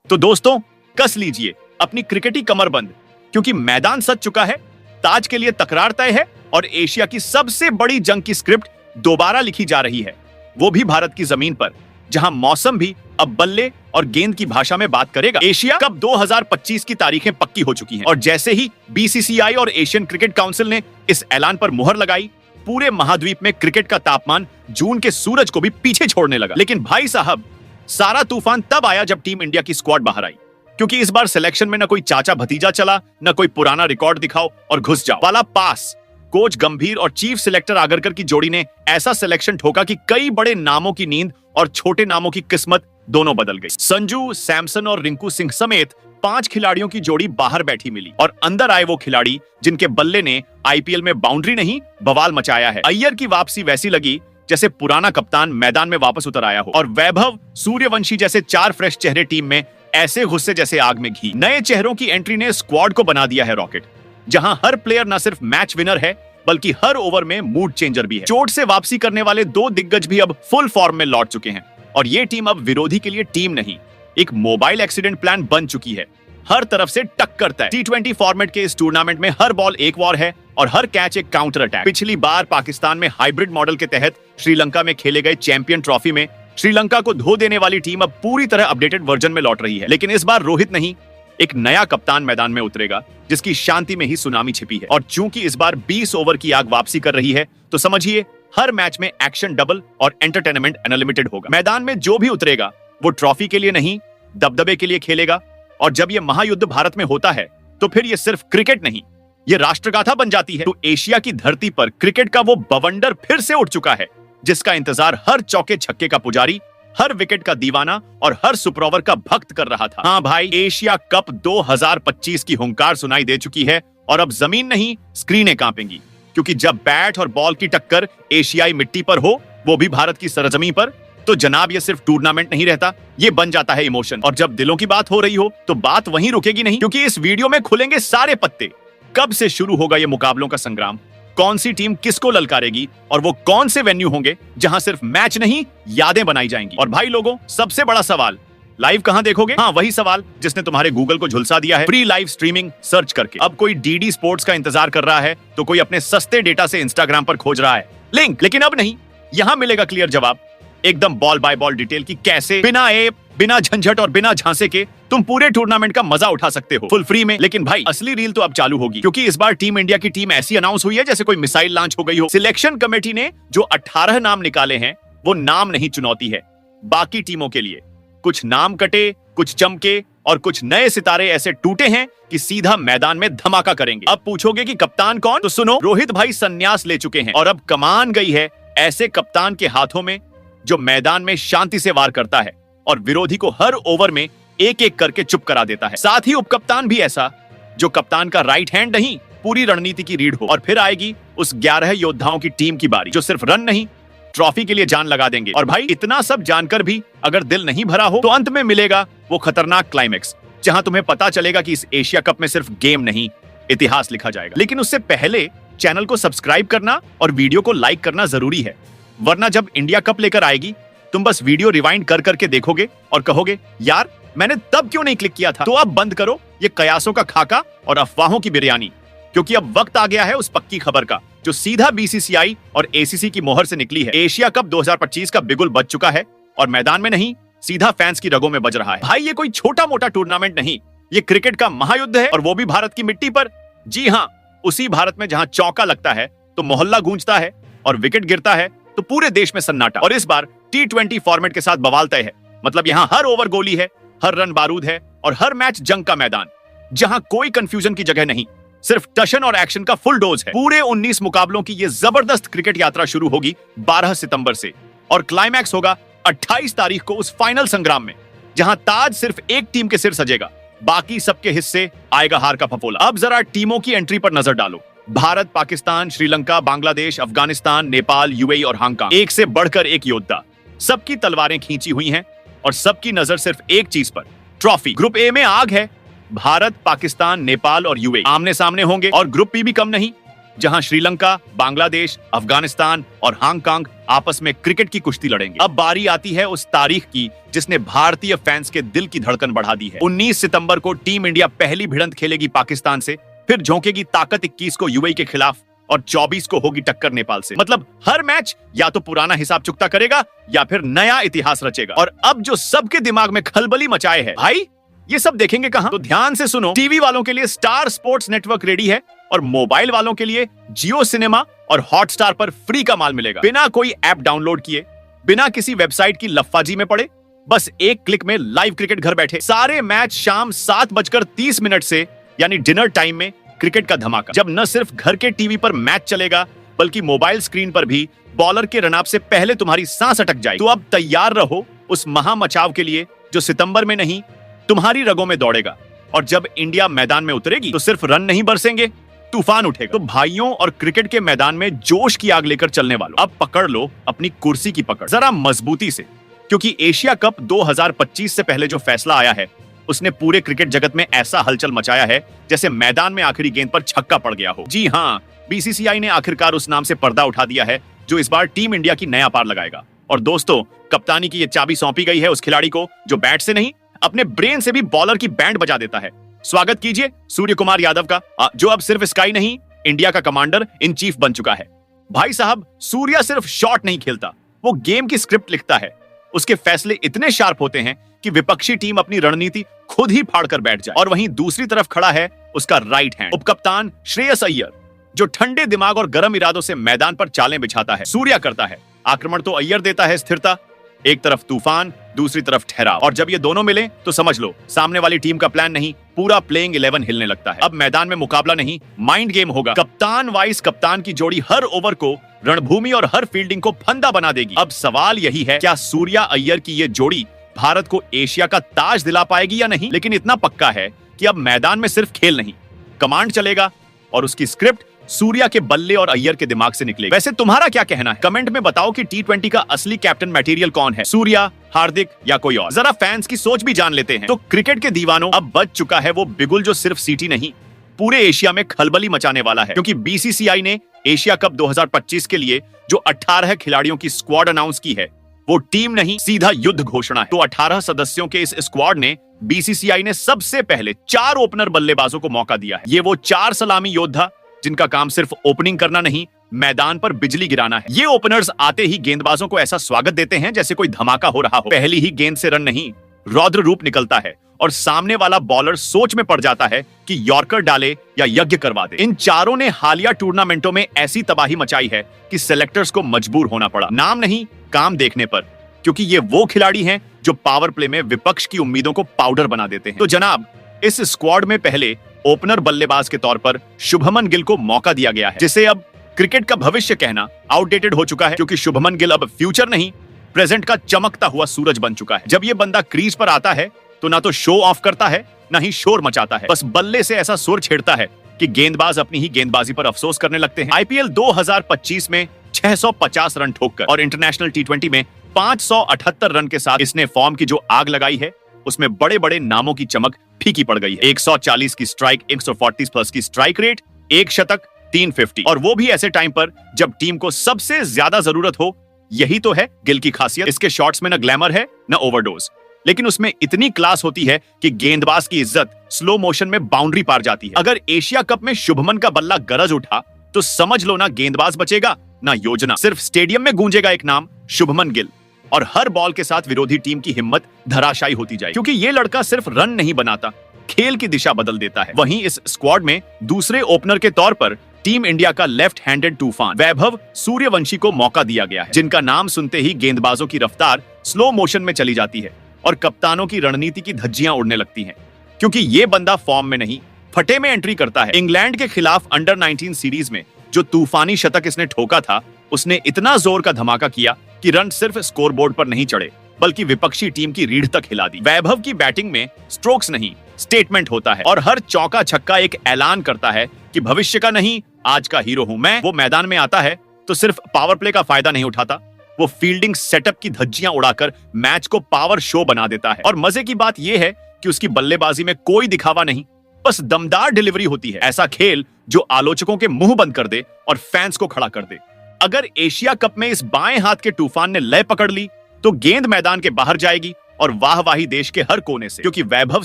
तो दोस्तों कस लीजिए अपनी क्रिकेटी कमरबंद, क्योंकि मैदान सज चुका है, ताज के लिए तकरार तय है और एशिया की सबसे बड़ी जंग की स्क्रिप्ट दोबारा लिखी जा रही है, वो भी भारत की जमीन पर, जहां मौसम भी अब बल्ले और गेंद की भाषा में बात करेगा। एशिया कप 2025 की तारीखें पक्की हो चुकी हैं और जैसे ही बीसीसीआई और एशियन क्रिकेट काउंसिल ने इस ऐलान पर मुहर लगाई, पूरे महाद्वीप में क्रिकेट का तापमान जून के सूरज को भी पीछे छोड़ने लगा। लेकिन भाई साहब, सारा तूफान तब आया जब टीम इंडिया की स्क्वाड बाहर आई, क्योंकि इस बार सिलेक्शन में न कोई चाचा भतीजा चला, न कोई पुराना रिकॉर्ड दिखाओ और घुस जाओ वाला पास। कोच गंभीर और चीफ सिलेक्टर आगरकर की जोड़ी ने ऐसा सिलेक्शन ठोका कि कई बड़े नामों की नींद और छोटे नामों की किस्मत दोनों बदल गई। संजू सैमसन और रिंकू सिंह समेत 5 खिलाड़ियों की जोड़ी बाहर बैठी मिली और अंदर आए वो खिलाड़ी जिनके बल्ले ने आईपीएल में बाउंड्री नहीं बवाल मचाया है। अय्यर की वापसी वैसी लगी जैसे पुराना कप्तान मैदान में वापस उतर आया हो, और वैभव सूर्यवंशी जैसे 4 फ्रेश चेहरे टीम में ऐसे गुस्से जैसे आग में घी। नए चेहरों की एंट्री ने स्क्वाड को बना दिया है रॉकेट, जहां हर प्लेयर न सिर्फ मैच विनर है बल्कि हर ओवर में मूड चेंजर भी है। चोट से वापसी करने वाले 2 दिग्गज भी अब फुल फॉर्म में लौट चुके हैं और ये टीम अब विरोधी के लिए टीम नहीं, एक मोबाइल एक्सीडेंट प्लान बन चुकी है। हर तरफ से टक्कर तय। T20 फॉर्मेट के इस टूर्नामेंट में हर बॉल एक वॉर है और हर कैच एक काउंटर अटैक। पिछली बार पाकिस्तान में हाइब्रिड मॉडल के तहत श्रीलंका में खेले गए चैंपियन ट्रॉफी में श्रीलंका को धो देने वाली टीम अब पूरी तरह अपडेटेड वर्जन में लौट रही है। लेकिन इस बार रोहित नहीं, एक नया कप्तान मैदान में उतरेगा जिसकी शांति में ही सुनामी छिपी है। और चूंकि इस बार 20 ओवर की आग वापसी कर रही है, तो समझिए हर मैच में एक्शन डबल और एंटरटेनमेंट अनलिमिटेड होगा। मैदान में जो भी उतरेगा वो ट्रॉफी के लिए नहीं, दबदबे के लिए खेलेगा। और जब ये महायुद्ध भारत में होता है तो फिर ये सिर्फ क्रिकेट नहीं, ये राष्ट्रगाथा बन जाती है। तो एशिया की धरती पर क्रिकेट का वो बवंडर फिर से उठ चुका है, जिसका इंतजार हर चौके छक्के का पुजारी, हर विकेट का दीवाना और हर सुपर ओवर का भक्त कर रहा था। हाँ भाई, एशिया कप 2025 की हुंकार सुनाई दे चुकी है और अब जमीन नहीं स्क्रीनें कांपेंगी, क्योंकि जब बैट और बॉल की टक्कर एशियाई मिट्टी पर हो, वो भी भारत की सरजमी पर, तो जनाब ये सिर्फ टूर्नामेंट नहीं रहता, ये बन जाता है इमोशन। और जब दिलों की बात हो रही हो तो बात वहीं रुकेगी नहीं, क्योंकि इस वीडियो में खुलेंगे सारे पत्ते। कब से शुरू होगा ये मुकाबलों का संग्राम, कौन सी टीम किसको ललकारेगी और वो कौन से वेन्यू होंगे जहां सिर्फ मैच नहीं यादें बनाई जाएंगी। और भाई लोगों, सबसे बड़ा सवाल, लाइव कहां देखोगे? हाँ, वही सवाल जिसने तुम्हारे गूगल को झुलसा दिया है, फ्री लाइव स्ट्रीमिंग सर्च करके। अब कोई डीडी स्पोर्ट्स का इंतजार कर रहा है तो कोई अपने सस्ते डेटा से इंस्टाग्राम पर खोज रहा है लिंक। लेकिन अब नहीं, यहां मिलेगा क्लियर जवाब, एकदम बॉल बाय बॉल डिटेल की कैसे बिना ऐप, बिना झंझट और बिना झांसे के तुम पूरे टूर्नामेंट का मजा उठा सकते हो फुल फ्री में। लेकिन भाई, असली रील तो अब चालू होगी, क्योंकि इस बार टीम इंडिया की टीम ऐसी अनाउंस हुई है जैसे कोई मिसाइल लॉन्च हो गई हो। सिलेक्शन कमेटी ने जो 18 नाम निकाले हैं, वो नाम नहीं चुनौती है बाकी टीमों के लिए। कुछ नाम कटे, कुछ चमके और कुछ नए सितारे ऐसे टूटे हैं कि सीधा मैदान में धमाका करेंगे। अब पूछोगे कि कप्तान कौन? तो सुनो, रोहित भाई संन्यास ले चुके हैं और अब कमान गई है ऐसे कप्तान के हाथों में जो मैदान में शांति से वार करता है और विरोधी को हर ओवर में एक एक करके चुप करा देता है। साथ ही उपकप्तान भी ऐसा, जो कप्तान का राइट हैंड नहीं, पूरी रणनीति की रीढ़ हो। और फिर आएगी उस 11 योद्धाओं की टीम की बारी, जो सिर्फ रन नहीं, ट्रॉफी के लिए जान लगा देंगे। और भाई, इतना सब जानकर भी अगर दिल नहीं भरा हो तो अंत में मिलेगा वो खतरनाक क्लाइमेक्स, जहां तुम्हें पता चलेगा कि इस एशिया कप में सिर्फ गेम नहीं, इतिहास लिखा जाएगा। लेकिन उससे पहले चैनल को सब्सक्राइब करना और वीडियो को लाइक करना जरूरी है, वरना जब इंडिया कप लेकर आएगी तुम बस वीडियो रिवाइंड कर करके देखोगे और कहोगे, यार मैंने तब क्यों नहीं क्लिक किया था। तो अब बंद करो ये कयासों का खाका और अफवाहों की बिरयानी, क्योंकि अब वक्त आ गया है उस पक्की खबर का, जो सीधा बीसीसीआई और एसीसी की मोहर से निकली है। एशिया कप 2025 का बिगुल बज चुका है और मैदान में नहीं, सीधा फैंस की रगों में बज रहा है। भाई, ये कोई छोटा मोटा टूर्नामेंट नहीं, ये क्रिकेट का महायुद्ध है, और वो भी भारत की मिट्टी पर। जी हाँ, उसी भारत में जहां चौका लगता है तो मोहल्ला गूंजता है और विकेट गिरता है तो पूरे देश में सन्नाटा। और इस बार T20 फॉर्मेट के साथ बवाल तय है, मतलब यहाँ हर ओवर गोली है, हर रन बारूद है और हर मैच जंग का मैदान, जहां कोई कंफ्यूजन की जगह नहीं, सिर्फ टशन और एक्शन का फुल डोज है। पूरे 19 मुकाबलों की ये जबरदस्त क्रिकेट यात्रा शुरू होगी 12 सितंबर से और क्लाइमैक्स होगा 28 तारीख को उस फाइनल संग्राम में, जहां ताज सिर्फ एक टीम के सिर सजेगा, बाकी सबके हिस्से आएगा हार का फफोला। अब जरा टीमों की एंट्री पर नजर डालो। भारत, पाकिस्तान, श्रीलंका, बांग्लादेश, अफगानिस्तान, नेपाल, यूएई और हांगकांग, एक से बढ़कर एक योद्धा, सबकी तलवारें खींची हुई हैं और सबकी नजर सिर्फ एक चीज पर, ट्रॉफी। ग्रुप ए में आग है, भारत, पाकिस्तान, नेपाल और यूएई आमने सामने होंगे। और ग्रुप बी भी कम नहीं, जहां श्रीलंका, बांग्लादेश, अफगानिस्तान और हांगकांग आपस में क्रिकेट की कुश्ती लड़ेंगे। अब बारी आती है उस तारीख की जिसने भारतीय फैंस के दिल की धड़कन बढ़ा दी है। 19 सितंबर को टीम इंडिया पहली भिड़ंत खेलेगी पाकिस्तान से, फिर झोंकेगी ताकत 21 को यूएई के खिलाफ और 24 को होगी टक्कर नेपाल से। मतलब हर मैच या तो पुराना हिसाब चुकता करेगा या फिर नया इतिहास रचेगा। और अब जो सबके दिमाग में खलबली मचाए है, भाई ये सब देखेंगे कहां? तो ध्यान से सुनो, टीवी वालों के लिए स्टार स्पोर्ट्स नेटवर्क रेडी है और मोबाइल वालों के लिए जियो सिनेमा और हॉटस्टार पर फ्री का माल मिलेगा। बिना कोई ऐप डाउनलोड किए, बिना किसी वेबसाइट की लफ्फाजी में पड़े, बस एक क्लिक में लाइव क्रिकेट घर बैठे। सारे मैच शाम 7:30 से यानी डिनर टाइम में क्रिकेट का धमाका, जब न सिर्फ घर के टीवी पर मैच चलेगा बल्कि मोबाइल स्क्रीन पर भी बॉलर के रनअप से पहले तुम्हारी सांस अटक जाएगी। तो अब तैयार रहो उस महामचाव के लिए जो सितंबर में नहीं तुम्हारी रगों में दौड़ेगा। और जब इंडिया मैदान में उतरेगी तो सिर्फ रन नहीं बरसेंगे, तूफान उठेगा। तो भाइयों और क्रिकेट के मैदान में जोश की आग लेकर चलने वालों, अब पकड़ लो अपनी कुर्सी की पकड़ जरा मजबूती से, क्योंकि एशिया कप 2025 से पहले जो फैसला आया है उसने पूरे क्रिकेट जगत में ऐसा हलचल मचाया है जैसे मैदान में आखिरी गेंद पर छक्का पड़ गया हो। जी हाँ, बीसीसीआई ने आखिरकार उस नाम से पर्दा उठा दिया है जो इस बार टीम इंडिया की नया पार लगाएगा। और दोस्तों, कप्तानी की ये चाबी सौंपी गई है उस खिलाड़ी को जो बैट से नहीं अपने ब्रेन से भी बॉलर की बैंड बजा देता है। स्वागत कीजिए सूर्य कुमार यादव का, जो अब सिर्फ स्काई नहीं, इंडिया का कमांडर इन चीफ बन चुका है। भाई साहब, सूर्या सिर्फ शॉट नहीं खेलता, वो गेम की स्क्रिप्ट लिखता है। उसके फैसले इतने शार्प होते हैं कि विपक्षी टीम अपनी रणनीति खुद ही फाड़ कर बैठ जाए। और वहीं दूसरी तरफ खड़ा है उसका राइट हैंड उपकप्तान श्रेयस अय्यर, जो ठंडे दिमाग और गर्म इरादों से मैदान पर चालें बिछाता है। सूर्या करता है आक्रमण तो अय्यर देता है स्थिरता, एक तरफ तूफान, दूसरी तरफ ठहराव। और जब ये दोनों मिले तो समझ लो सामने वाली टीम का प्लान नहीं, पूरा प्लेइंग 11 हिलने लगता है। अब मैदान में मुकाबला नहीं, माइंड गेम होगा। कप्तान वाइस कप्तान की जोड़ी हर ओवर को रणभूमि और हर फील्डिंग को फंदा बना देगी। अब सवाल यही है, क्या सूर्या अय्यर की ये जोड़ी भारत को एशिया का ताज दिला पाएगी या नहीं? लेकिन इतना पक्का है कि अब मैदान में सिर्फ खेल नहीं, कमांड चलेगा और उसकी स्क्रिप्ट सूर्या के बल्ले और अय्यर के दिमाग से निकलेगी। वैसे तुम्हारा क्या कहना है? कमेंट में बताओ कि T20 का असली कैप्टन मटेरियल कौन है, सूर्या, हार्दिक या कोई और? जरा फैंस की सोच भी जान लेते हैं। तो क्रिकेट के दीवानों, अब बच चुका है वो बिगुल जो सिर्फ सीटी नहीं पूरे एशिया में खलबली मचाने वाला है। क्योंकि बीसीसीआई ने एशिया कप 2025 के लिए जो 18 खिलाड़ियों की स्क्वाड अनाउंस की है, वो टीम नहीं सीधा युद्ध घोषणा है। तो 18 सदस्यों के इस स्क्वाड ने बीसीसीआई ने सबसे पहले 4 ओपनर बल्लेबाजों को मौका दिया है। ये वो 4 सलामी योद्धा जिनका काम सिर्फ ओपनिंग करना नहीं, मैदान पर बिजली गिराना है। ये ओपनर्स आते ही गेंदबाजों को ऐसा स्वागत देते हैं जैसे कोई धमाका हो रहा हो। पहली ही गेंद से रन नहीं, रौद्र रूप निकलता है और सामने वाला बॉलर सोच में पड़ जाता है कि यॉर्कर डाले या यज्ञ करवा दे। इन चारों ने हालिया टूर्नामेंटों में ऐसी तबाही मचाई है कि सेलेक्टर्स को मजबूर होना पड़ा, नाम नहीं काम देखने पर, क्योंकि ये वो खिलाड़ी हैं जो पावर प्ले में विपक्ष की उम्मीदों को पाउडर बना देते हैं। तो जनाब, इस स्क्वाड में पहले ओपनर बल्लेबाज के तौर पर शुभमन गिल को मौका दिया गया है, जिसे अब क्रिकेट का भविष्य कहना आउटडेटेड हो चुका है, क्योंकि शुभमन गिल अब फ्यूचर नहीं, प्रेजेंट का चमकता हुआ सूरज बन चुका है। जब ये बंदा क्रीज पर आता है तो ना तो शो ऑफ करता है, ना ही शोर मचाता है, बस बल्ले से ऐसा सुर छेड़ता है कि गेंदबाज अपनी ही गेंदबाजी पर अफसोस करने लगते हैं। आईपीएल 2025 में 650 रन ठोककर और इंटरनेशनल T20 में 578 रन के साथ इसने फॉर्म की जो आग लगाई है, उसमें बड़े बड़े नामों की चमक फीकी पड़ गई है। 140 की स्ट्राइक, 140 प्लस की स्ट्राइक रेट, 1 शतक, 350, और वो भी ऐसे टाइम पर जब टीम को सबसे ज्यादा जरूरत हो। यही तो है गिल की खासियत। इसके शॉट्स में न ग्लैमर है न ओवरडोज, लेकिन उसमें इतनी क्लास होती है कि गेंदबाज की इज्जत स्लो मोशन में बाउंड्री पार जाती है। अगर एशिया कप में शुभमन का बल्ला गरज उठा तो समझ लो ना गेंदबाज बचेगा ना योजना, सिर्फ स्टेडियम में गूंजेगा एक नाम, शुभमन गिल, और हर बॉल के साथ विरोधी टीम की हिम्मत धराशायी होती जाए, क्योंकि ये लड़का सिर्फ रन नहीं बनाता, खेल की दिशा बदल देता है। वहीं इस स्क्वाड में दूसरे ओपनर के तौर पर टीम इंडिया का लेफ्ट हैंडेड तूफान वैभव सूर्यवंशी को मौका दिया गया है, जिनका नाम सुनते ही गेंदबाजों की रफ्तार स्लो मोशन में चली जाती है और कप्तानों की रणनीति की धज्जियां उड़ने लगती हैं, क्योंकि ये बंदा फॉर्म में नहीं फटे में एंट्री करता है। इंग्लैंड के खिलाफ अंडर 19 सीरीज में जो तूफानी शतक इसने ठोका था, उसने इतना जोर का धमाका किया कि रन सिर्फ स्कोरबोर्ड पर नहीं चढ़े बल्कि विपक्षी टीम की रीढ़ तक हिला दी। वैभव की बैटिंग में स्ट्रोक्स नहीं स्टेटमेंट होता है, और हर चौका छक्का एक ऐलान करता है कि भविष्य का नहीं आज का हीरो हूं मैं। वो मैदान में आता है तो सिर्फ पावर प्ले का फायदा नहीं उठाता, वो फील्डिंग सेटअप की धज्जियां उड़ाकर मैच को पावर शो बना देता है। और मजे की बात यह है कि उसकी बल्लेबाजी में कोई दिखावा नहीं, बस दमदार डिलीवरी होती है। ऐसा खेल जो आलोचकों के मुंह बंद कर दे और फैंस को खड़ा कर दे। अगर एशिया कप में इस बाएं हाथ के तूफान ने लय पकड़ ली तो गेंद मैदान के बाहर जाएगी और वाहवाही देश के हर कोने से, क्योंकि वैभव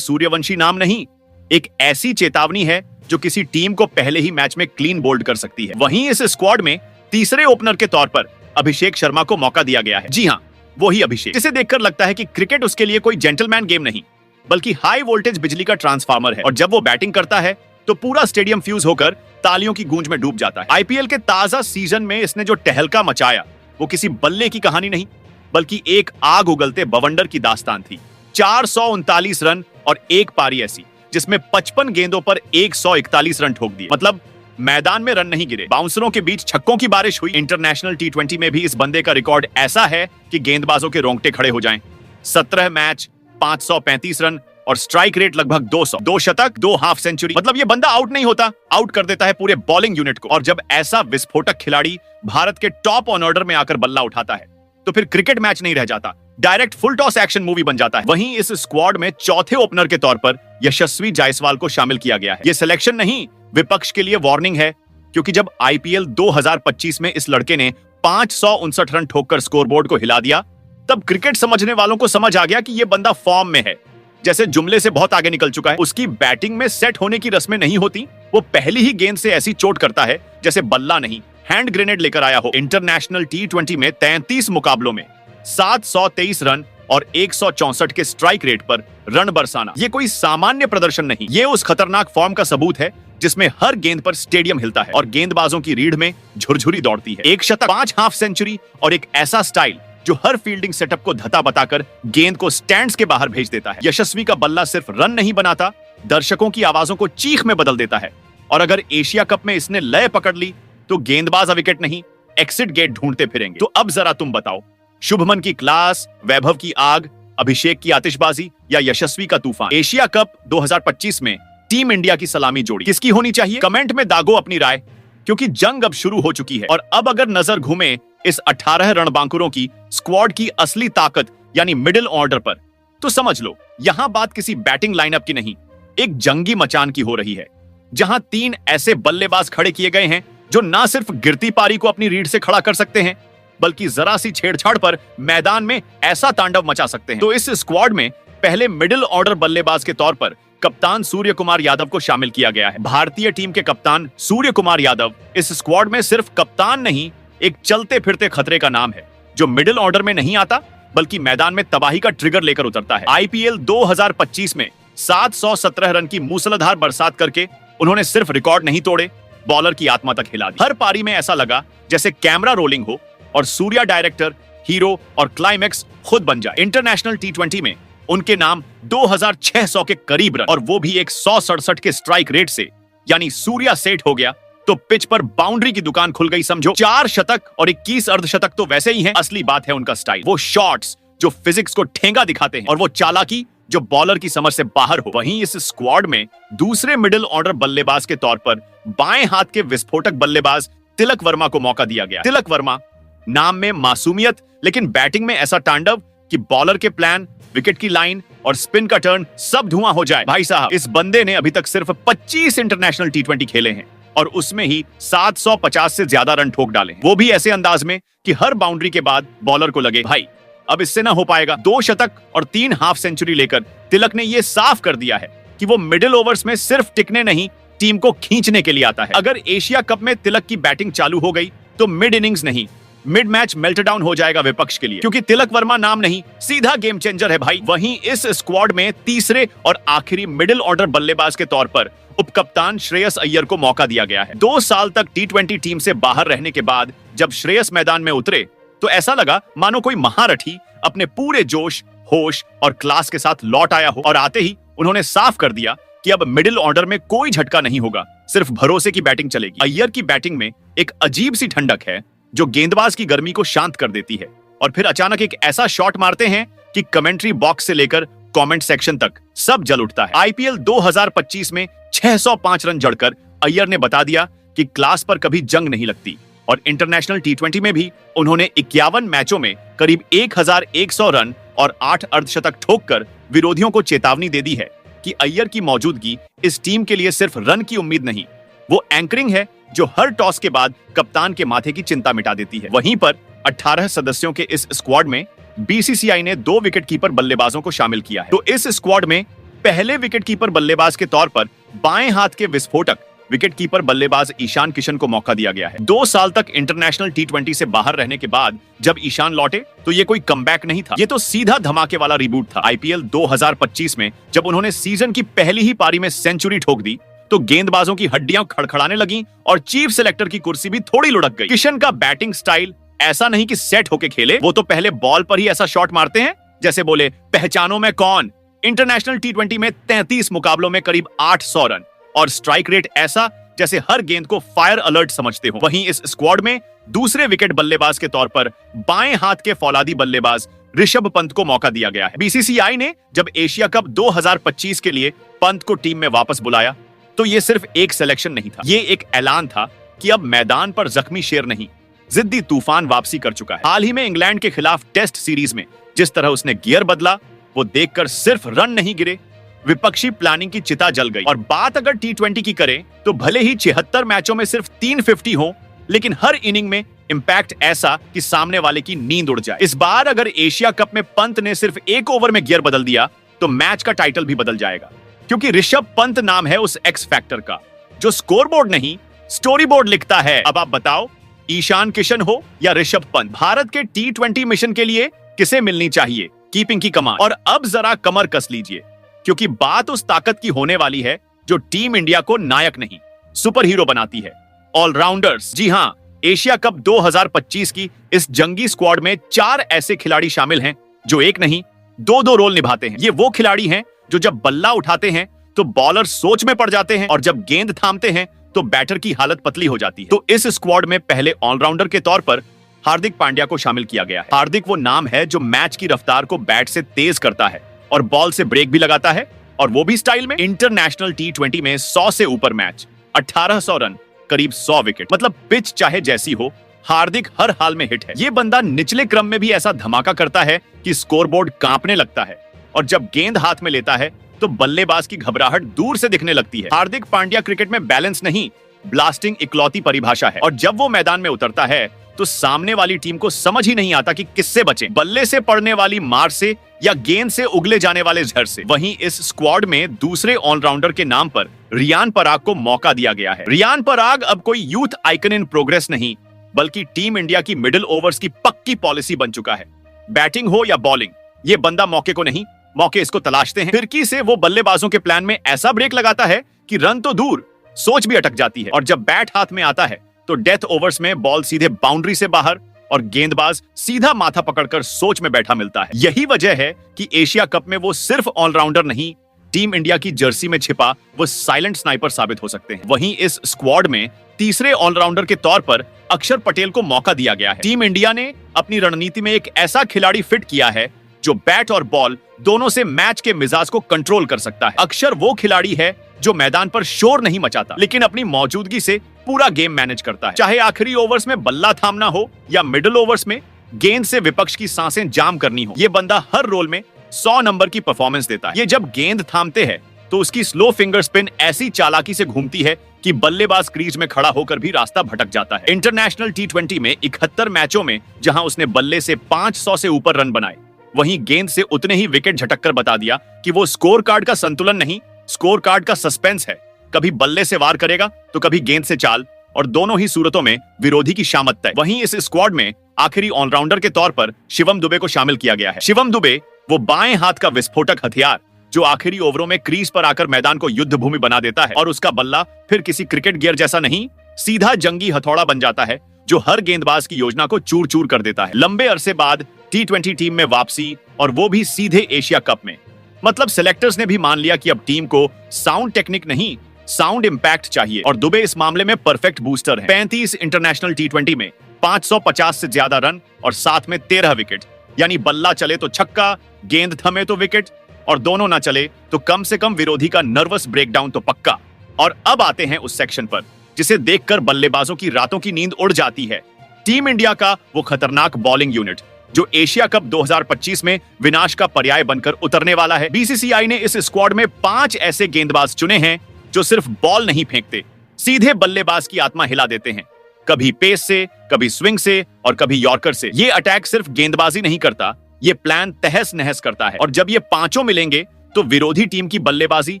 सूर्यवंशी नाम नहीं, एक ऐसी चेतावनी है जो किसी टीम को पहले ही मैच में क्लीन बोल्ड कर सकती है। वहीं इस स्क्वाड में तीसरे ओपनर के तौर पर अभिषेक शर्मा को मौका दिया गया है। जी हां, वही अभिषेक जिसे देखकर लगता है कि क्रिकेट उसके लिए कोई जेंटलमैन गेम नहीं बल्कि हाई वोल्टेज बिजली का ट्रांसफार्मर है, और जब वो बैटिंग करता है तो पूरा स्टेडियम फ्यूज होकर तालियों की गूंज में डूब जाता है। आईपीएल के ताजा सीजन में इसने जो टहलका मचाया वो किसी बल्ले की कहानी नहीं बल्कि एक आग उगलते बवंडर की दास्तान थी। 439 रन और एक पारी ऐसी जिसमें 55 गेंदों पर 141 रन ठोक दिए। मतलब मैदान में रन नहीं गिरे, बाउंसरों के बीच छक्कों की बारिश हुई। इंटरनेशनल टी20 में भी इस बंदे का रिकॉर्ड ऐसा है कि गेंदबाजों के रोंगटे खड़े हो जाएं। 17 मैच, 535 रन और स्ट्राइक रेट लगभग 200, 2 शतक, 2 हाफ सेंचुरी। मतलब ये बंदा आउट नहीं होता, आउट कर देता है पूरे बॉलिंग यूनिट को। और जब ऐसा विस्फोटक खिलाड़ी भारत के टॉप ऑन ऑर्डर में आकर बल्ला उठाता है तो फिर क्रिकेट मैच नहीं रह जाता, direct full toss action movie बन जाता है। वहीं इस स्क्वाड में चौथे ओपनर के तौर पर यशस्वी जायसवाल को शामिल किया गया है। ये सिलेक्शन नहीं, विपक्ष के लिए वार्निंग है, क्योंकि जब आईपीएल 2025 में इस लड़के ने 559 रन ठोककर स्कोरबोर्ड को हिला दिया तब क्रिकेट समझने वालों को समझ आ गया कि ये बंदा फॉर्म में है, जैसे जुमले से बहुत आगे निकल चुका है। उसकी बैटिंग में सेट होने की रस्में नहीं होती, वो पहली ही गेंद से ऐसी चोट करता है जैसे बल्ला नहीं हैंड ग्रेनेड लेकर आया हो। इंटरनेशनल टी20 में 33 मुकाबलों में 723 रन और 164 के स्ट्राइक रेट पर रन बरसाना ये कोई सामान्य प्रदर्शन नहीं, ये उस खतरनाक फॉर्म का सबूत है जिसमें हर गेंद पर स्टेडियम हिलता है और गेंदबाजों की रीढ़ में झुरझुरी दौड़ती है। 1 शतक, 5 हाफ सेंचुरी और एक ऐसा स्टाइल जो हर फील्डिंग सेटअप को धता बताकर गेंद को स्टैंड्स के बाहर भेज देता है। यशस्वी का बल्ला सिर्फ रन नहीं बनाता, दर्शकों की आवाजों को चीख में बदल देता है। और अगर एशिया कप में इसने लय पकड़ ली तो गेंदबाज विकेट नहीं, एक्सिट गेट ढूंढते फिरेंगे। तो अब जरा तुम बताओ, शुभमन की क्लास, वैभव की आग, अभिषेक की आतिशबाजी या यशस्वी का तूफान? एशिया कप 2025 में टीम इंडिया की सलामी जोड़ी किसकी होनी चाहिए? कमेंट में दागो अपनी राय, क्योंकि जंग अब शुरू हो चुकी है। और अब अगर नजर घूमे इस 18 रणबांकुरों की स्क्वाड की असली ताकत यानी मिडिल ऑर्डर पर, तो समझ लो यहां बात किसी बैटिंग लाइनअप की नहीं, एक जंगी मचान की हो रही है, जहां 3 ऐसे बल्लेबाज खड़े किए गए हैं जो ना सिर्फ गिरती पारी को अपनी रीढ़ से खड़ा कर सकते हैं बल्कि जरा सी छेड़छाड़ पर मैदान में ऐसा तांडव मचा सकते हैं। तो इस स्क्वाड में पहले मिडिल ऑर्डर बल्लेबाज के तौर पर कप्तान सूर्य कुमार यादव को शामिल किया गया है। भारतीय टीम के कप्तान सूर्य कुमार यादव इस स्क्वाड में सिर्फ कप्तान नहीं, एक चलते फिरते खतरे का नाम है जो मिडिल ऑर्डर में नहीं आता बल्कि मैदान में तबाही का ट्रिगर लेकर उतरता है। आईपीएल 2025 में 717 रन की मूसलाधार बरसात करके उन्होंने सिर्फ रिकॉर्ड नहीं तोड़े, बॉलर की आत्मा तक हिला दी। हर पारी में ऐसा लगा जैसे कैमरा रोलिंग हो और सूर्या डायरेक्टर, हीरो और क्लाइमैक्स खुद बन जाए। इंटरनेशनल टी20 में उनके नाम 2600 के करीब रन, और वो भी एक 167 के स्ट्राइक रेट से, यानी सूर्या सेट हो गया तो पिच पर बाउंड्री की दुकान खुल गई समझो। 4 शतक और 21 अर्धशतक तो वैसे ही हैं, असली बात है उनका स्टाइल, वो शॉट्स जो फिजिक्स को ठेंगा दिखाते हैं और वो चालाकी जो बॉलर की समझ से बाहर हो। वहीं इस स्क्वाड में दूसरे मिडिल ऑर्डर बल्लेबाज के तौर पर बाएं हाथ के विस्फोटक बल्लेबाज तिलक वर्मा को मौका दिया गया। तिलक वर्मा नाम में मासूमियत, लेकिन बैटिंग में ऐसा तांडव कि बॉलर के प्लान, विकेट की लाइन और स्पिन का टर्न सब धुआं हो जाए। भाई साहब, इस बंदे ने अभी तक सिर्फ 25 इंटरनेशनल टी20 खेले हैं और उसमें ही 750 से ज्यादा रन ठोक डाले हैं, वो भी ऐसे अंदाज में कि हर बाउंड्री के बाद बॉलर को लगे भाई अब इससे ना हो पाएगा। 2 शतक और 3 हाफ सेंचुरी लेकर तिलक ने यह साफ कर दिया है कि वो मिडिल ओवर्स में सिर्फ टिकने नहीं, टीम को खींचने के लिए आता है। अगर एशिया कप में तिलक की बैटिंग चालू हो गई तो मिड इनिंग्स नहीं, मिड मैच मेल्टडाउन हो जाएगा विपक्ष के लिए, क्योंकि तिलक वर्मा नाम नहीं, सीधा गेम चेंजर है भाई। वहीं इस स्क्वाड में तीसरे और आखिरी मिडिल ऑर्डर बल्लेबाज के तौर पर उपकप्तान श्रेयस अय्यर को मौका दिया गया है। 2 साल तक टी20 टीम से बाहर रहने के बाद जब श्रेयस मैदान में उतरे तो ऐसा लगा मानो कोई महारथी अपने पूरे जोश, होश और क्लास के साथ लौट आया हो, और आते ही उन्होंने साफ कर दिया कि अब मिडिल ऑर्डर में कोई झटका नहीं होगा, सिर्फ भरोसे की बैटिंग चलेगी। अय्यर की बैटिंग में एक अजीब सी ठंडक है जो गेंदबाज की गर्मी को शांत कर देती है, और फिर अचानक एक ऐसा शॉट मारते हैं कि कमेंट्री बॉक्स से लेकर कमेंट सेक्शन तक सब जल उठता है। आईपीएल 2025 में 605 रन जड़कर अय्यर ने बता दिया कि क्लास पर कभी जंग नहीं लगती, और इंटरनेशनल टी20 में भी उन्होंने 51 मैचों में करीब 1100 रन और 8 अर्धशतक ठोककर विरोधियों को चेतावनी दे दी है कि अय्यर की मौजूदगी इस टीम के लिए सिर्फ रन की उम्मीद नहीं वो एंकरिंग है जो हर टॉस के बाद कप्तान के माथे की चिंता मिटा देती है। वहीं पर 18 सदस्यों के इस स्क्वाड में बीसीसीआई ने 2 विकेटकीपर बल्लेबाजों को शामिल किया है। तो इस स्क्वाड में पहले विकेटकीपर बल्लेबाज के तौर पर बाएं हाथ के विस्फोटक विकेटकीपर बल्लेबाज ईशान किशन को मौका दिया गया है। 2 साल तक इंटरनेशनल टी20 से बाहर रहने के बाद जब ईशान लौटे तो ये कोई कमबैक नहीं था, ये तो सीधा धमाके वाला रिबूट था। आईपीएल 2025 में जब उन्होंने सीजन की पहली ही पारी में सेंचुरी ठोक दी तो गेंदबाजों की हड्डियां खड़खड़ाने लगी और चीफ सेलेक्टर की कुर्सी भी थोड़ी लुढ़क गई। किशन का बैटिंग स्टाइल ऐसा नहीं कि सेट होके खेले, वो तो पहले बॉल पर ही ऐसा शॉट मारते हैं जैसे बोले पहचानो मैं कौन। इंटरनेशनल टी20 में 33 मुकाबलों में करीब 800 रन और स्ट्राइक रेट ऐसा जैसे हर गेंद को फायर अलर्ट समझते हो। वहीं इस स्क्वाड में दूसरे विकेट बल्लेबाज के तौर पर बाएं हाथ के फौलादी बल्लेबाज ऋषभ पंत को मौका दिया गया है। बीसीसीआई ने जब एशिया कप 2025 के लिए पंत को टीम में वापस बुलाया तो ये सिर्फ एक सिलेक्शन नहीं था, ये एक ऐलान था कि अब मैदान पर जख्मी शेर नहीं, जिद्दी तूफान वापसी कर चुका है। हाल ही में इंग्लैंड के खिलाफ टेस्ट सीरीज में जिस तरह उसने गियर बदला, वो देखकर सिर्फ रन नहीं गिरे, विपक्षी प्लानिंग की चिता जल गई। और बात अगर टी20 की करें तो भले ही 76 मैचों में सिर्फ 350 हो, लेकिन हर इनिंग में इंपैक्ट ऐसा कि सामने वाले की नींद उड़ जाए। इस बार अगर एशिया कप में पंत ने सिर्फ 1 ओवर में गियर बदल दिया तो मैच का टाइटल भी बदल जाएगा, क्योंकि ऋषभ पंत नाम है उस एक्स फैक्टर का जो स्कोरबोर्ड नहीं स्टोरी बोर्ड लिखता है। अब आप बताओ, ईशान किशन हो या ऋषभ पंत, भारत के टी20 मिशन के लिए किसे मिलनी चाहिए कीपिंग की कमान? और अब जरा कमर कस लीजिए, क्योंकि बात उस ताकत की होने वाली है जो टीम इंडिया को नायक नहीं सुपर हीरो बनाती है, ऑलराउंडर्स। जी हां, एशिया कप 2025 की इस जंगी स्क्वाड में 4 ऐसे खिलाड़ी शामिल हैं जो एक नहीं 2-2 रोल निभाते हैं। ये वो खिलाड़ी हैं जो जब बल्ला उठाते हैं तो बॉलर सोच में पड़ जाते हैं और जब गेंद थामते हैं तो बैटर की हालत पतली हो जाती है। तो इस स्क्वाड में पहले ऑलराउंडर के तौर पर हार्दिक पांड्या को शामिल किया गया है। हार्दिक वो नाम है जो मैच की रफ्तार को बैट से तेज करता है और बॉल से ब्रेक भी लगाता है, और वो भी स्टाइल में। इंटरनेशनल टी20 में 100 से ऊपर मैच, 1800 रन, करीब 100 विकेट, मतलब पिच चाहे जैसी हो, हार्दिक हर हाल में हिट है। ये बंदा निचले क्रम में भी ऐसा धमाका करता है कि स्कोरबोर्ड कांपने लगता है, और जब गेंद हाथ में लेता है तो बल्लेबाज की घबराहट दूर से दिखने लगती है। हार्दिक पांड्या क्रिकेट में बैलेंस नहीं, ब्लास्टिंग इकलौती परिभाषा है, और जब वो मैदान में उतरता है तो सामने वाली टीम को समझ ही नहीं आता कि किससे बचें, बल्ले से पड़ने वाली मार से या गेंद से उगले जाने वाले झड़ से। वहीं इस स्क्वाड में दूसरे ऑलराउंडर के नाम पर रियान पराग को मौका दिया गया है। रियान पराग अब कोई यूथ आइकन इन प्रोग्रेस नहीं, बल्कि टीम इंडिया की मिडिल ओवर्स की पक्की पॉलिसी बन चुका है। बैटिंग हो या बॉलिंग, ये बंदा मौके को नहीं, मौके इसको तलाशते हैं। फिरकी से वो बल्लेबाजों के प्लान में ऐसा ब्रेक लगाता है कि रन तो दूर, सोच भी अटक जाती है, और जब बैट हाथ में आता है तो डेथ ओवर्स में बॉल सीधे बाउंड्री से बाहर और गेंदबाज सीधा माथा पकड़कर सोच में बैठा मिलता है। यही वजह है कि एशिया कप में वो सिर्फ ऑलराउंडर नहीं, टीम इंडिया की जर्सी में छिपा वो साइलेंट स्नाइपर साबित हो सकते हैं। वहीं इस स्क्वाड में तीसरे ऑलराउंडर के तौर पर अक्षर पटेल को मौका दिया गया है। टीम इंडिया ने अपनी रणनीति में एक ऐसा खिलाड़ी फिट किया है जो बैट और बॉल दोनों से मैच के मिजाज को कंट्रोल कर सकता है। अक्षर वो खिलाड़ी है जो मैदान पर शोर नहीं मचाता, लेकिन अपनी मौजूदगी से पूरा गेम मैनेज करता है। चाहे आखिरी ओवर्स में बल्ला थामना हो या मिडिल ओवर्स में गेंद से विपक्ष की सांसें जाम करनी हो, ये बंदा हर रोल में 100 नंबर की परफॉर्मेंस देता है। ये जब गेंद थामते हैं तो उसकी स्लो फिंगर स्पिन ऐसी चालाकी से घूमती है कि बल्लेबाज क्रीज में खड़ा होकर भी रास्ता भटक जाता है। इंटरनेशनल टी20 में 71 मैचों में जहां उसने बल्ले से 500 से ऊपर रन बनाए, वहीं गेंद से उतने ही विकेट झटककर बता दिया कि वो स्कोर कार्ड का संतुलन नहीं, स्कोर कार्ड का सस्पेंस है। कभी बल्ले से वार करेगा तो कभी गेंद से चाल, और दोनों ही सूरतों में विरोधी की शामत तय। वहीं इस स्क्वाड में आखिरी ऑलराउंडर के तौर पर शिवम दुबे को शामिल किया गया है। शिवम दुबे वो बाएं हाथ का विस्फोटक हथियार जो आखिरी ओवरों में क्रीज पर आकर मैदान को युद्ध भूमि बना देता है, और उसका बल्ला फिर किसी क्रिकेट गियर जैसा नहीं, सीधा जंगी हथौड़ा बन जाता है जो हर गेंदबाज की योजना को चूर चूर कर देता है। लंबे अरसे बाद टी20 टीम में वापसी, और वो भी सीधे एशिया कप में। मतलब सिलेक्टर्स ने भी मान लिया कि अब टीम को साउंड टेक्निक नहीं, साउंड इंपैक्ट चाहिए, और दुबे इस मामले में परफेक्ट बूस्टर है। 35 इंटरनेशनल टी20 में 550 से ज्यादा रन और साथ में 13 विकेट, यानी बल्ला चले तो छक्का, गेंद थमे तो विकेट, और दोनों ना चले तो कम से कम विरोधी का नर्वस ब्रेकडाउन तो पक्का। और अब आते हैं उस सेक्शन पर जिसे देखकर बल्लेबाजों की रातों की नींद उड़ जाती है। टीम इंडिया का वो खतरनाक बॉलिंग यूनिट जो एशिया कप 2025 में विनाश का पर्याय बनकर उतरने वाला है। बीसीसीआई ने इस स्क्वाड में 5 ऐसे गेंदबाज चुने हैं जो सिर्फ बॉल नहीं फेंकते, सीधे बल्लेबाज की आत्मा हिला देते हैं, कभी पेस से, कभी स्विंग से और कभी यॉर्कर से। ये अटैक सिर्फ गेंदबाजी नहीं करता, ये प्लान तहस नहस करता है। और जब ये पांचों मिलेंगे तो विरोधी टीम की बल्लेबाजी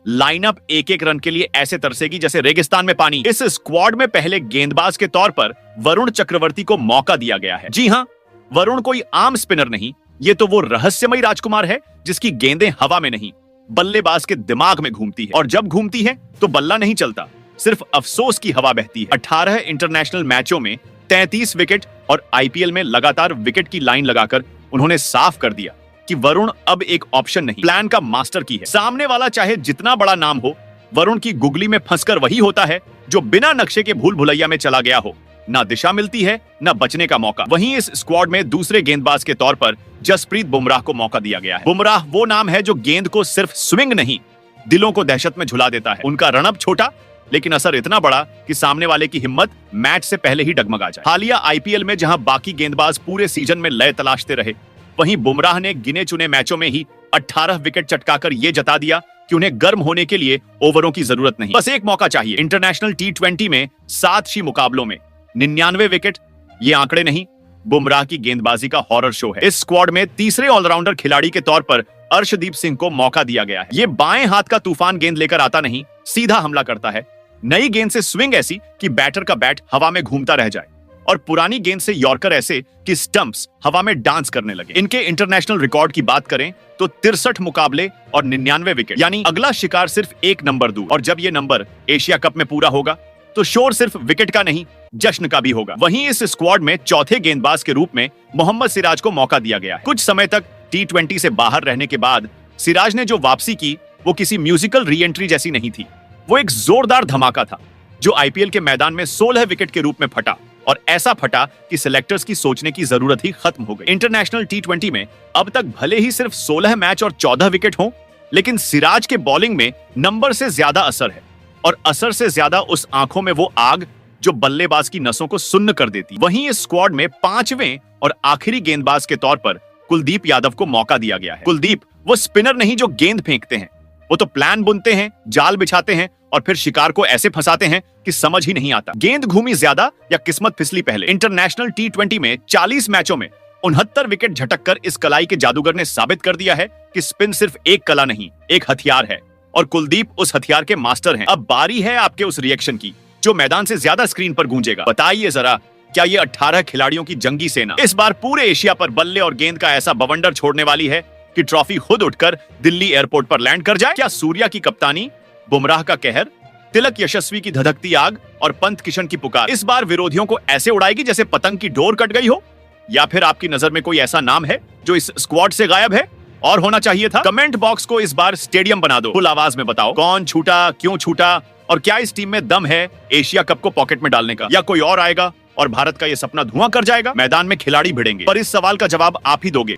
लाइनअप एक एक रन के लिए ऐसे तरसेगी जैसे रेगिस्तान में पानी। इस स्क्वाड में पहले गेंदबाज के तौर पर वरुण चक्रवर्ती को मौका दिया गया है। जी हां, वरुण कोई आम स्पिनर नहीं, ये तो वो रहस्यमयी राजकुमार है जिसकी गेंदें हवा में नहीं, बल्लेबाज के दिमाग में घूमती है। और जब घूमती है तो बल्ला नहीं चलता, सिर्फ अफसोस की हवा बहती है। 18 इंटरनेशनल मैचों में 33 विकेट और आईपीएल में लगातार विकेट की लाइन लगाकर उन्होंने साफ कर दिया कि वरुण अब एक ऑप्शन नहीं, प्लान का मास्टर की है। सामने वाला चाहे जितना बड़ा नाम हो, वरुण की गुगली में फंसकर वही होता है जो बिना नक्शे के भूल भुलैया में चला गया हो। ना दिशा मिलती है, ना बचने का मौका। वहीं इस स्क्वाड में दूसरे गेंदबाज के तौर पर जसप्रीत बुमराह को मौका दिया गया है। बुमराह वो नाम है जो गेंद को सिर्फ स्विंग नहीं, दिलों को दहशत में झुला देता है। उनका रनअप छोटा लेकिन असर इतना बड़ा कि सामने वाले की हिम्मत मैच से पहले ही डगमगा जाए। हालिया आईपीएल में जहां बाकी गेंदबाज पूरे सीजन में लय तलाशते रहे, वहीं बुमराह ने गिने चुने मैचों में ही 18 विकेट चटकाकर यह जता दिया कि उन्हें गर्म होने के लिए ओवरों की जरूरत नहीं, बस एक मौका चाहिए। इंटरनेशनल टी20 में 7 मुकाबलों में 99 विकेट, ये आंकड़े नहीं, बुमराह की गेंदबाजी का हॉरर शो है। इस स्क्वाड में तीसरे ऑलराउंडर खिलाड़ी के तौर पर अर्शदीप सिंह को मौका दिया गया है। ये बाएं हाथ का तूफान गेंद लेकर आता नहीं, सीधा हमला करता है। नई गेंद से स्विंग ऐसी कि बैटर का बैट हवा में घूमता रह जाए, और पुरानी गेंद से यॉर्कर ऐसे कि स्टंप्स हवा में डांस करने लगे। इनके इंटरनेशनल रिकॉर्ड की बात करें तो 63 मुकाबले और 99 विकेट, यानी अगला शिकार सिर्फ एक नंबर दूर। और जब ये नंबर एशिया कप में पूरा होगा तो शोर सिर्फ विकेट का नहीं, जश्न का भी होगा। वहीं इस स्क्वाड में चौथे गेंदबाज के रूप में मोहम्मद सिराज को मौका दिया गया है। कुछ समय तक टी20 से बाहर रहने के बाद सिराज ने जो वापसी की वो किसी म्यूजिकल री एंट्री जैसी नहीं थी, वो एक जोरदार धमाका था जो आईपीएल के मैदान में 16 विकेट के रूप में फटा, और ऐसा फटा कि सिलेक्टर्स की सोचने की जरूरत ही खत्म हो गई। इंटरनेशनल टी20 में अब तक भले ही सिर्फ 16 मैच और 14 विकेट हों, लेकिन सिराज के बॉलिंग में नंबर से ज्यादा असर है, और असर से ज्यादा उस आंखों में वो आग जो बल्लेबाज की नसों को सुन्न कर देती। वहीं इस स्क्वाड में 5वें और आखिरी गेंदबाज के तौर पर कुलदीप यादव को मौका दिया गया है। कुलदीप वो स्पिनर नहीं जो गेंद फेंकते हैं, वो तो प्लान बुनते हैं, जाल बिछाते हैं और फिर शिकार को ऐसे फंसाते हैं कि समझ ही नहीं आता गेंद घूमी ज्यादा या किस्मत फिसली पहले। इंटरनेशनल टी20 में 40 मैचों में 69 विकेट झटककर इस कलाई के जादूगर ने साबित कर दिया है कि स्पिन सिर्फ एक कला नहीं, एक हथियार है, और कुलदीप उस हथियार के मास्टर हैं। अब बारी है आपके उस रिएक्शन की जो मैदान से ज्यादा स्क्रीन पर गूंजेगा। बताइए जरा, क्या ये 18 खिलाड़ियों की जंगी सेना इस बार पूरे एशिया पर बल्ले और गेंद का ऐसा बवंडर छोड़ने वाली है कि ट्रॉफी खुद उठकर दिल्ली एयरपोर्ट पर लैंड कर जाए? क्या सूर्या की कप्तानी, बुमराह का कहर, तिलक यशस्वी की धधकती आग और पंत किशन की पुकार इस बार विरोधियों को ऐसे उड़ाएगी जैसे पतंग की डोर कट गई हो? या फिर आपकी नजर में कोई ऐसा नाम है जो इस स्क्वाड से गायब है और होना चाहिए था? कमेंट बॉक्स को इस बार स्टेडियम बना दो। फुल आवाज में बताओ कौन छूटा, क्यों छूटा, और क्या इस टीम में दम है एशिया कप को पॉकेट में डालने का, या कोई और आएगा और भारत का ये सपना धुआं कर जाएगा? मैदान में खिलाड़ी भिड़ेंगे, पर इस सवाल का जवाब आप ही दोगे।